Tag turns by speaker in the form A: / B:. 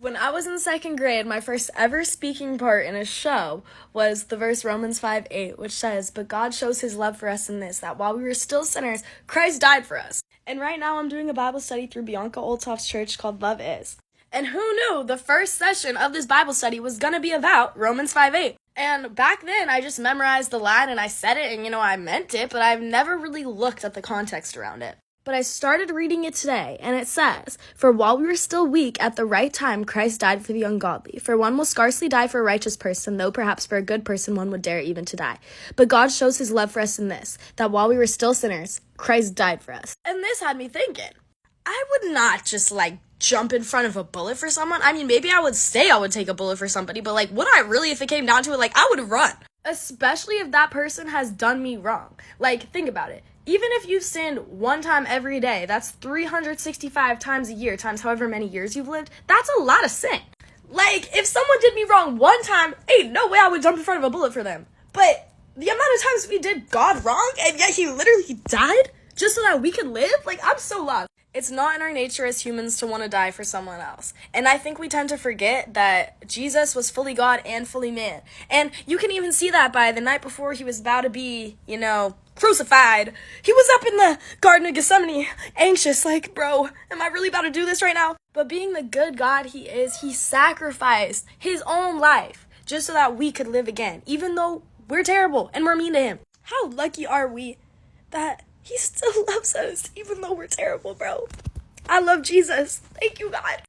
A: When I was in second grade, my first ever speaking part in a show was the verse Romans 5:8, which says, "But God shows his love for us in this, that while we were still sinners, Christ died for us." And right now I'm doing a Bible study through Bianca Olthoff's church called Love Is. And who knew the first session of this Bible study was going to be about Romans 5:8? And back then, I just memorized the line and I said it and, I meant it, but I've never really looked at the context around it. But I started reading it today, and it says, "For while we were still weak, at the right time, Christ died for the ungodly. For one will scarcely die for a righteous person, though perhaps for a good person one would dare even to die. But God shows his love for us in this, that while we were still sinners, Christ died for us." And this had me thinking, I would not just, jump in front of a bullet for someone. I mean, maybe I would say I would take a bullet for somebody, but, would I really, if it came down to it, I would run. Especially if that person has done me wrong. Think about it. Even if you've sinned one time every day, that's 365 times a year, times however many years you've lived, that's a lot of sin. If someone did me wrong one time, ain't no way I would jump in front of a bullet for them. But the amount of times we did God wrong, and yet he literally died just so that we could live, I'm so lost. It's not in our nature as humans to want to die for someone else. And I think we tend to forget that Jesus was fully God and fully man. And you can even see that by the night before he was about to be, crucified. He was up in the Garden of Gethsemane, anxious, bro, am I really about to do this right now? But being the good God he is, he sacrificed his own life just so that we could live again, even though we're terrible and we're mean to him. How lucky are we that he still loves us, even though we're terrible, bro? I love Jesus. Thank you, God.